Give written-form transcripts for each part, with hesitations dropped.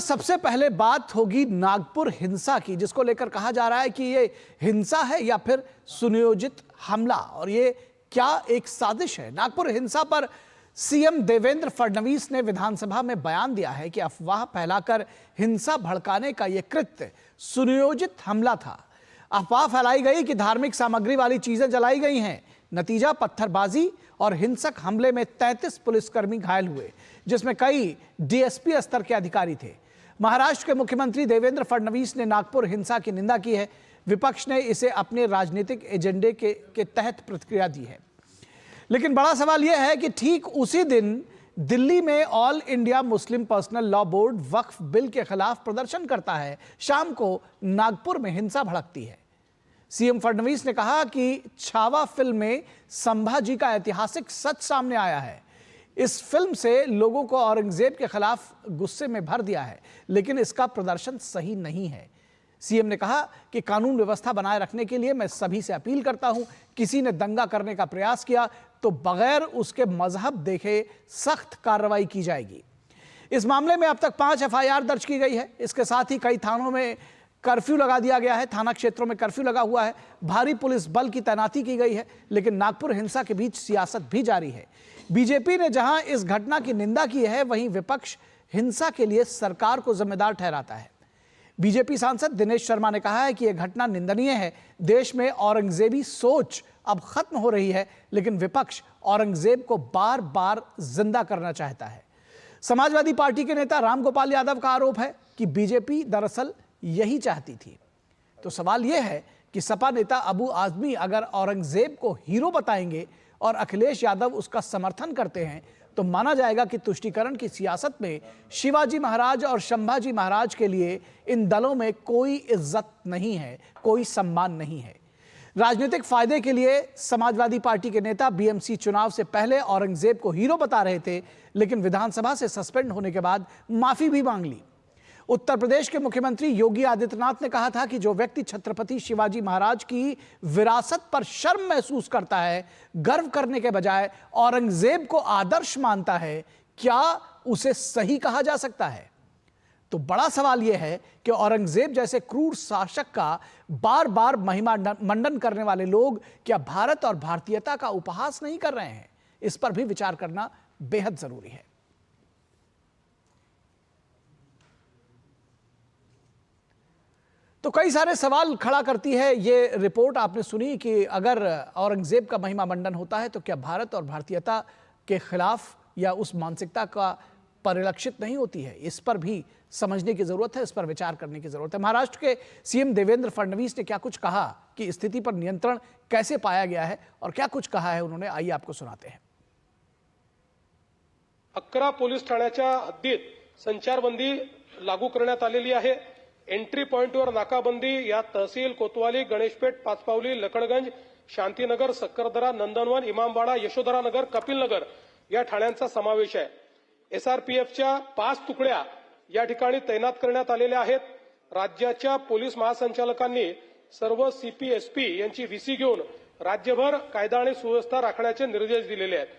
सबसे पहले बात होगी नागपुर हिंसा की, जिसको लेकर कहा जा रहा है कि ये हिंसा है या फिर सुनियोजित हमला, और ये क्या एक साजिश है। नागपुर हिंसा पर सीएम देवेंद्र फडणवीस ने विधानसभा में बयान दिया है कि अफवाह फैलाकर हिंसा भड़काने का यह कृत्य सुनियोजित हमला था। अफवाह फैलाई गई कि धार्मिक सामग्री वाली चीजें जलाई गई हैं। नतीजा पत्थरबाजी और हिंसक हमले में 33 पुलिसकर्मी घायल हुए, जिसमें कई डीएसपी स्तर के अधिकारी थे। महाराष्ट्र के मुख्यमंत्री देवेंद्र फडणवीस ने नागपुर हिंसा की निंदा की है। विपक्ष ने इसे अपने राजनीतिक एजेंडे के तहत प्रतिक्रिया दी है। लेकिन बड़ा सवाल यह है कि ठीक उसी दिन दिल्ली में All India Muslim Personal Law Board वक्फ बिल के खिलाफ प्रदर्शन करता है। शाम को नागपुर में हिंसा भड़कती है। सीएम फडणवीस ने कहा कि छावा फिल्म में संभाजी का ऐतिहासिक सच सामने आया है। इस फिल्म से लोगों को औरंगजेब के खिलाफ गुस्से में भर दिया है, लेकिन इसका प्रदर्शन सही नहीं है। सीएम ने कहा कि कानून व्यवस्था बनाए रखने के लिए मैं सभी से अपील करता हूं, किसी ने दंगा करने का प्रयास किया तो बगैर उसके मजहब देखे सख्त कार्रवाई की जाएगी। इस मामले में अब तक 5 एफआईआर दर्ज की गई है। इसके साथ ही कई थानों में कर्फ्यू लगा दिया गया है। थाना क्षेत्रों में कर्फ्यू लगा हुआ है। भारी पुलिस बल की तैनाती की गई है। लेकिन नागपुर हिंसा के बीच सियासत भी जारी है। बीजेपी ने जहां इस घटना की निंदा की है, वहीं विपक्ष हिंसा के लिए सरकार को जिम्मेदार ठहराता है। बीजेपी सांसद दिनेश शर्मा ने कहा है कि यह घटना निंदनीय है। देश में औरंगजेबी सोच अब खत्म हो रही है, लेकिन विपक्ष औरंगजेब को बार बार जिंदा करना चाहता है। समाजवादी पार्टी के नेता रामगोपाल यादव का आरोप है कि बीजेपी दरअसल यही चाहती थी। तो सवाल यह है कि सपा नेता अबू आजमी अगर औरंगजेब को हीरो बताएंगे और अखिलेश यादव उसका समर्थन करते हैं, तो माना जाएगा कि तुष्टीकरण की सियासत में शिवाजी महाराज और संभाजी महाराज के लिए इन दलों में कोई इज्जत नहीं है, कोई सम्मान नहीं है। राजनीतिक फायदे के लिए समाजवादी पार्टी के नेता बीएमसी चुनाव से पहले औरंगजेब को हीरो बता रहे थे, लेकिन विधानसभा से सस्पेंड होने के बाद माफी भी मांग ली। उत्तर प्रदेश के मुख्यमंत्री योगी आदित्यनाथ ने कहा था कि जो व्यक्ति छत्रपति शिवाजी महाराज की विरासत पर शर्म महसूस करता है, गर्व करने के बजाय औरंगजेब को आदर्श मानता है, क्या उसे सही कहा जा सकता है? तो बड़ा सवाल यह है कि औरंगजेब जैसे क्रूर शासक का बार बार महिमा मंडन करने वाले लोग क्या भारत और भारतीयता का उपहास नहीं कर रहे हैं? इस पर भी विचार करना बेहद जरूरी है। तो कई सारे सवाल खड़ा करती है ये रिपोर्ट। आपने सुनी कि अगर औरंगजेब का महिमा मंडन होता है तो क्या भारत और भारतीयता के खिलाफ या उस मानसिकता का परिलक्षित नहीं होती है? इस पर भी समझने की जरूरत है, इस पर विचार करने की जरूरत है। महाराष्ट्र के सीएम देवेंद्र फडणवीस ने क्या कुछ कहा कि स्थिति पर नियंत्रण कैसे पाया गया है और क्या कुछ कहा है उन्होंने, आइए आपको सुनाते हैं। 11 पोलीस ठाण्याच्या हद्दीत संचारबंदी लागू करण्यात आलेली आहे। एंट्री पॉइंटवर नाकाबंदी या तहसील कोतवाली, गणेशपेठ, पाचपावली, लकडगंज, शांतीनगर, सक्करदरा, नंदनवन, इमामवाडा, यशोधरा नगर, कपिल नगर या ठाण्यांचा समावेश आहे। एसआरपीएफच्या 5 तुकड्या या ठिकाणी तैनात करण्यात आलेल्या आहेत। राज्याच्या पोलीस महासंचालकांनी सर्व सीपीएसपी यांची व्हीसी घेऊन राज्यभर कायदा आणि सुव्यवस्था राखण्याचे निर्देश दिलेले आहेत।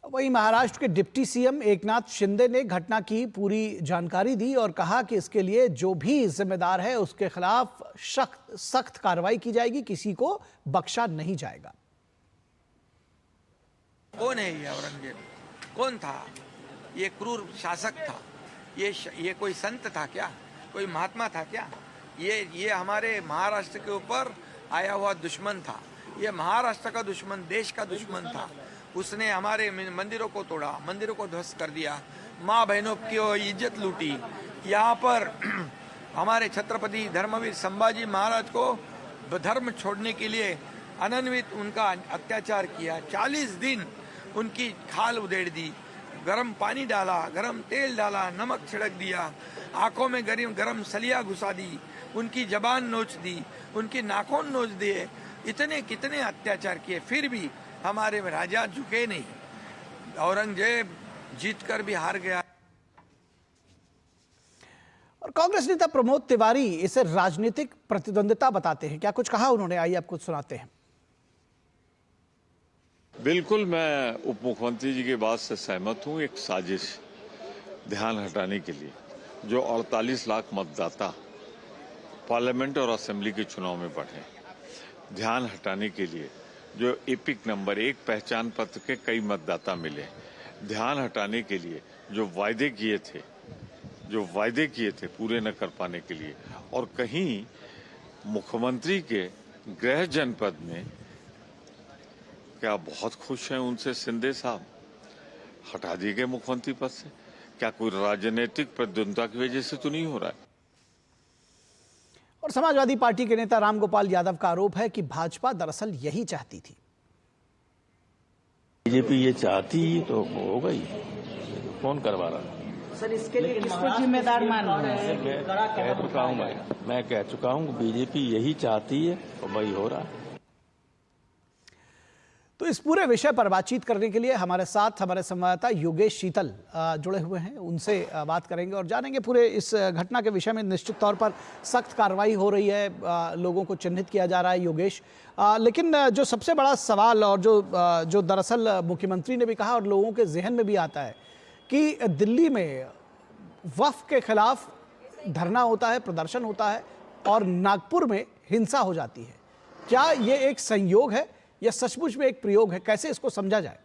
वहीं महाराष्ट्र के डिप्टी सीएम एकनाथ शिंदे ने घटना की पूरी जानकारी दी और कहा कि इसके लिए जो भी जिम्मेदार है उसके खिलाफ सख्त कार्रवाई की जाएगी, किसी को बख्शा नहीं जाएगा। कौन है ये औरंगजेब? कौन था? ये क्रूर शासक था। ये कोई संत था क्या? कोई महात्मा था क्या? ये हमारे महाराष्ट्र के ऊपर आया हुआ दुश्मन था। ये महाराष्ट्र का दुश्मन, देश का दुश्मन था। उसने हमारे मंदिरों को तोड़ा, मंदिरों को ध्वस्त कर दिया, माँ बहनों की इज्जत लूटी। यहाँ पर हमारे छत्रपति धर्मवीर संभाजी महाराज को धर्म छोड़ने के लिए अनन्वित उनका अत्याचार किया। 40 दिन उनकी खाल उधेड़ दी, गरम पानी डाला, गरम तेल डाला, नमक छिड़क दिया, आंखों में गरम सलिया घुसा दी, उनकी जबान नोच दी, उनकी नाखून नोच दिए। इतने कितने अत्याचार किए, फिर भी हमारे राजा झुके नहीं। औरंगजेब जीतकर भी हार गया। और कांग्रेस नेता प्रमोद तिवारी इसे राजनीतिक प्रतिद्वंदिता बताते हैं। क्या कुछ कहा उन्होंने, आइए आपको सुनाते हैं। बिल्कुल, मैं उप मुख्यमंत्री जी की बात से सहमत हूँ। एक साजिश ध्यान हटाने के लिए जो 48 लाख मतदाता पार्लियामेंट और असेंबली के चुनाव में बढ़े, ध्यान हटाने के लिए जो एपिक नंबर, एक पहचान पत्र के कई मतदाता मिले, ध्यान हटाने के लिए जो वायदे किए थे पूरे न कर पाने के लिए, और कहीं मुख्यमंत्री के गृह जनपद में क्या बहुत खुश हैं उनसे शिंदे साहब, हटा दिए गए मुख्यमंत्री पद से। क्या कोई राजनीतिक प्रतिद्वंद्विता की वजह से तो नहीं हो रहा है? और समाजवादी पार्टी के नेता रामगोपाल यादव का आरोप है कि भाजपा दरअसल यही चाहती थी। बीजेपी ये चाहती तो हो गई, कौन करवा रहा? सर, इसके लिए किसको जिम्मेदार मान रहे हैं? मैं कह चुका हूँ बीजेपी यही चाहती है तो वही हो रहा है। तो इस पूरे विषय पर बातचीत करने के लिए हमारे साथ हमारे संवाददाता योगेश शीतल जुड़े हुए हैं। उनसे बात करेंगे और जानेंगे पूरे इस घटना के विषय में। निश्चित तौर पर सख्त कार्रवाई हो रही है, लोगों को चिन्हित किया जा रहा है योगेश, लेकिन जो सबसे बड़ा सवाल और जो दरअसल मुख्यमंत्री ने भी कहा और लोगों के जहन में भी आता है कि दिल्ली में वक्फ के खिलाफ धरना होता है, प्रदर्शन होता है और नागपुर में हिंसा हो जाती है। क्या ये एक संयोग है या सचमुच में एक प्रयोग है? कैसे इसको समझा जाए?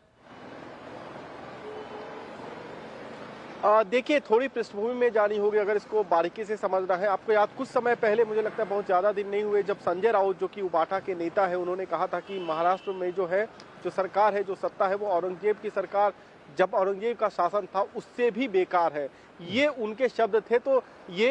देखिए, थोड़ी पृष्ठभूमि में जानी होगी अगर इसको बारीकी से समझना है। आपको याद, कुछ समय पहले, मुझे लगता है बहुत ज़्यादा दिन नहीं हुए, जब संजय राउत जो कि उबाटा के नेता है, उन्होंने कहा था कि महाराष्ट्र में जो है, जो सरकार है, जो सत्ता है, वो औरंगजेब की सरकार, जब औरंगजेब का शासन था उससे भी बेकार है, ये उनके शब्द थे। तो ये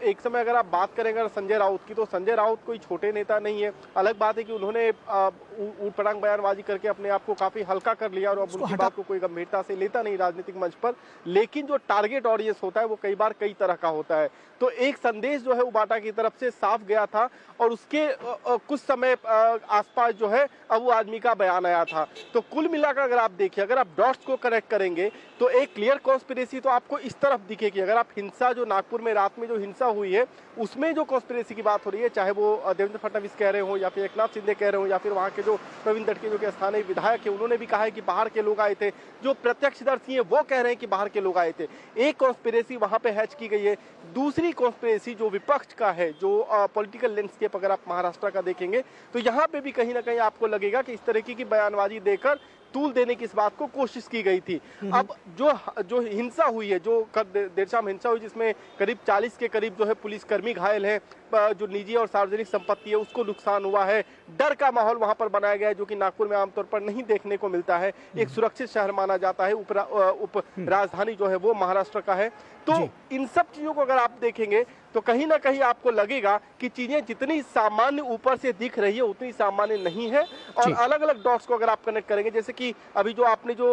एक समय अगर आप बात करेंगे संजय राउत की, तो संजय राउत कोई छोटे नेता नहीं है। अलग बात है कि उन्होंने ऊट पटांग बयानबाजी करके अपने आप को काफी हल्का कर लिया और अब उनकी बात को कोई गंभीरता से लेता नहीं राजनीतिक मंच पर। लेकिन जो टारगेट ऑडियंस होता है वो कई बार कई तरह का होता है। तो एक संदेश जो है उबाटा की तरफ से साफ गया था और उसके कुछ समय आसपास जो है अबू आदमी का बयान आया था। तो कुल मिलाकर अगर आप देखिए, अगर आप डॉट्स को कनेक्ट करेंगे तो एक क्लियर कॉन्स्पिरेसी तो आपको इस तरफ दिखेगी। अगर आप हिंसा, जो नागपुर में रात में जो हिंसा हुई है उसमें जो कॉन्स्पिरेसी की बात हो रही है, चाहे वो देवेंद्र फडणवीस कह रहे हो या फिर एकनाथ शिंदे कह रहे हो या फिर वहाँ के जो प्रवीण दटके जो के स्थानीय विधायक है, उन्होंने भी कहा है कि बाहर के लोग आए थे। जो प्रत्यक्षदर्शी है वो कह रहे हैं कि बाहर के लोग आए थे। एक कॉन्स्पिरेसी वहाँ पे हैच की गई है। दूसरी कॉन्स्पिरेसी जो विपक्ष का है, जो पॉलिटिकल लैंडस्केप अगर आप महाराष्ट्र का देखेंगे तो यहाँ पे भी कहीं ना कहीं आपको लगेगा कि इस तरीके की बयानबाजी देकर तूल देने की इस बात को कोशिश की गई थी। अब जो हिंसा हुई है, जो देर शाम हिंसा हुई जिसमें करीब 40 के करीब जो है पुलिसकर्मी घायल है, जो निजी और सार्वजनिक संपत्ति है उसको नुकसान हुआ है, डर का माहौल वहां पर बनाया गया है जो कि नागपुर में आमतौर पर नहीं देखने को मिलता है। एक सुरक्षित शहर माना जाता है, उप राजधानी जो है वो महाराष्ट्र का है। तो इन सब चीजों को अगर आप देखेंगे तो कहीं ना कहीं आपको लगेगा कि चीजें जितनी सामान्य ऊपर से दिख रही है उतनी सामान्य नहीं है। और अलग अलग डॉट्स को अगर आप कनेक्ट करेंगे, जैसे कि अभी जो आपने जो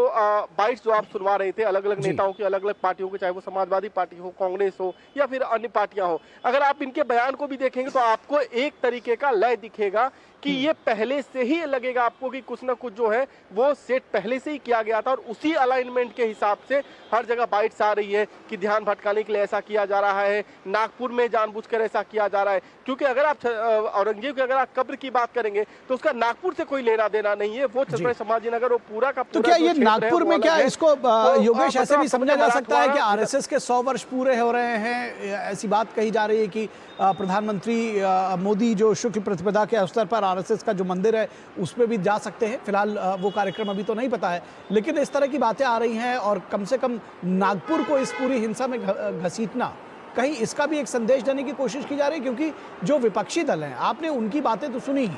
बाइट्स जो आप सुनवा रहे थे अलग अलग नेताओं की, अलग अलग पार्टियों के, चाहे वो समाजवादी पार्टी हो, कांग्रेस हो या फिर अन्य पार्टियां हो, अगर आप इनके बयान को भी देखेंगे तो आपको एक तरीके का लय दिखेगा कि ये पहले से ही लगेगा आपको कि कुछ ना कुछ जो है वो सेट पहले से ही किया गया था और उसी अलाइनमेंट के हिसाब से हर जगह बाइट्स आ रही है कि ध्यान भटकाने के लिए ऐसा किया जा रहा है, नागपुर में जानबूझकर ऐसा किया जा रहा है। क्योंकि अगर आप औरंगजेब की अगर आप कब्र की बात करेंगे तो उसका नागपुर से कोई लेना देना नहीं है, वो छत्रपति संभाजी नगर वो पूरा का पूरा। तो क्या ये नागपुर में, क्या इसको योगेश ऐसे भी समझा जा सकता है कि आरएसएस के 100 वर्ष पूरे हो रहे हैं? ऐसी बात कही जा रही है कि प्रधानमंत्री मोदी जो शुक्ल प्रतिपदा के अवसर पर आरएसएस का जो मंदिर है उस पर भी जा सकते हैं। फिलहाल वो कार्यक्रम अभी तो नहीं पता है, लेकिन इस तरह की बातें आ रही हैं और कम से कम नागपुर को इस पूरी हिंसा में घसीटना, कहीं इसका भी एक संदेश देने की कोशिश की जा रही है? क्योंकि जो विपक्षी दल हैं, आपने उनकी बातें तो सुनी ही।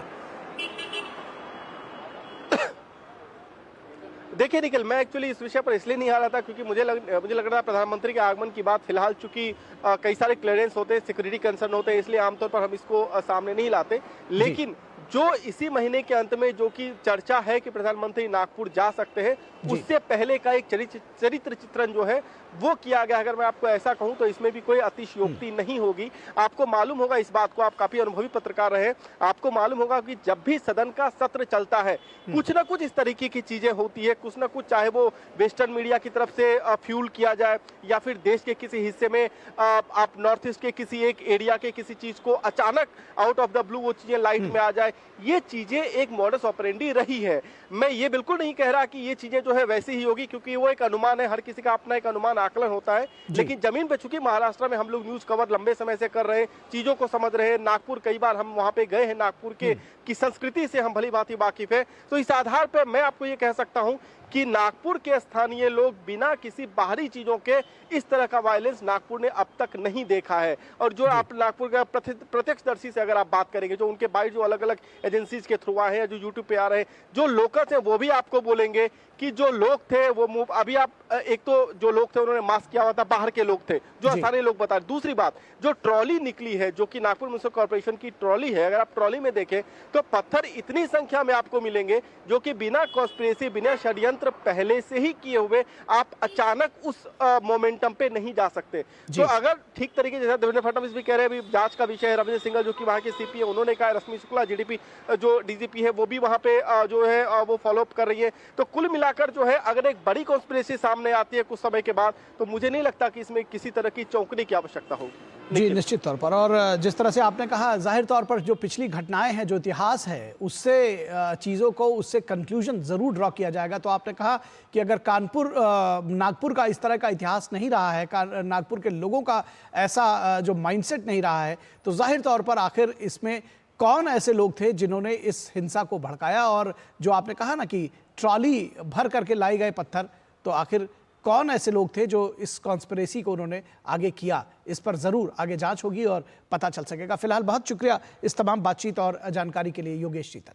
देखिए निखिल, मैं एक्चुअली इस विषय पर इसलिए नहीं आ रहा था क्योंकि मुझे लग रहा था प्रधानमंत्री के आगमन की बात फिलहाल, चूंकि कई सारे क्लियरेंस होते हैं, सिक्योरिटी कंसर्न होते हैं, इसलिए आमतौर पर हम इसको सामने नहीं लाते। लेकिन जो इसी महीने के अंत में जो कि चर्चा है कि प्रधानमंत्री नागपुर जा सकते हैं, उससे पहले का एक चरित्र चित्रण जो है वो किया गया। अगर मैं आपको ऐसा कहूं तो इसमें भी कोई अतिशयोक्ति नहीं होगी। आपको मालूम होगा इस बात को, आप काफी अनुभवी पत्रकार रहे, आपको मालूम होगा कि जब भी सदन का सत्र चलता है कुछ ना कुछ इस तरीके की चीजें होती है, कुछ ना कुछ, चाहे वो वेस्टर्न मीडिया की तरफ से फ्यूल किया जाए या फिर देश के किसी हिस्से में आप नॉर्थ ईस्ट के किसी एक एरिया के किसी चीज को अचानक आउट ऑफ द ब्लू वो चीजें लाइट में आ जाए, ये चीजें एक मॉडस ऑपरेंडी रही है। मैं ये बिल्कुल नहीं कह रहा कि ये चीजें जो है वैसी ही होगी, क्योंकि वो एक अनुमान है, हर किसी का अपना एक अनुमान आकलन होता है। लेकिन जमीन पे चूंकि महाराष्ट्र में हम लोग न्यूज कवर लंबे समय से कर रहे हैं, चीजों को समझ रहे हैं, नागपुर कई बार हम वहां पे गए हैं, नागपुर के की संस्कृति से हम भली भांति वाकिफ है, तो इस आधार पर मैं आपको ये कह सकता हूं कि नागपुर के स्थानीय लोग बिना किसी बाहरी चीजों के इस तरह का वायलेंस नागपुर ने अब तक नहीं देखा है। और जो आप नागपुर का प्रत्यक्षदर्शी से अगर आप बात करेंगे, जो उनके बाइट जो अलग अलग एजेंसीज के थ्रू आए हैं, जो यूट्यूब पे आ रहे हैं, जो लोकल्स हैं वो भी आपको बोलेंगे कि जो लोग थे वो अभी आप एक तो जो लोग थे उन्होंने मास्क किया हुआ था, बाहर के लोग थे, जो सारे लोग बता। दूसरी बात, जो ट्रॉली निकली है, जो कि नागपुर म्युनिसिपल कॉर्पोरेशन की ट्रॉली है, अगर आप ट्रॉली में देखें तो पत्थर इतनी संख्या में आपको मिलेंगे जो कि बिना कॉन्स्पिरेसी, बिना षड्यंत्र पहले से ही किए हुए आप अचानक उस मोमेंटम पे नहीं जा सकते। तो अगर ठीक तरीके से, जैसा देवेंद्र फडणवीस भी कह रहे हैं, जांच का विषय है, रविंद्र सिंघल जो कि वहां के सीपी है उन्होंने कहा, रश्मि शुक्ला जीडीपी जो डीजीपी है वो भी वहां पे जो है वो फॉलो अप कर रही है। तो कुल मिलाकर जो है अगर एक बड़ी कॉन्स्पिरेसी सामने आती है कुछ समय के बाद, तो मुझे नहीं लगता कि इसमें किसी तरह की चौंकने की आवश्यकता होगी। जी, निश्चित तौर पर। और जिस तरह से आपने कहा, जाहिर तौर पर जो पिछली घटनाएं हैं, जो इतिहास है, उससे चीज़ों को, उससे कंक्लूजन ज़रूर ड्रॉ किया जाएगा। तो आपने कहा कि अगर नागपुर का इस तरह का इतिहास नहीं रहा है, नागपुर के लोगों का ऐसा जो माइंडसेट नहीं रहा है, तो जाहिर तौर पर आखिर इसमें कौन ऐसे लोग थे जिन्होंने इस हिंसा को भड़काया। और जो आपने कहा ना कि ट्रॉली भर करके लाई गए पत्थर, तो आखिर कौन ऐसे लोग थे जो इस कॉन्स्पिरेसी को उन्होंने आगे किया, इस पर ज़रूर आगे जांच होगी और पता चल सकेगा। फिलहाल बहुत शुक्रिया इस तमाम बातचीत और जानकारी के लिए योगेश शीतल।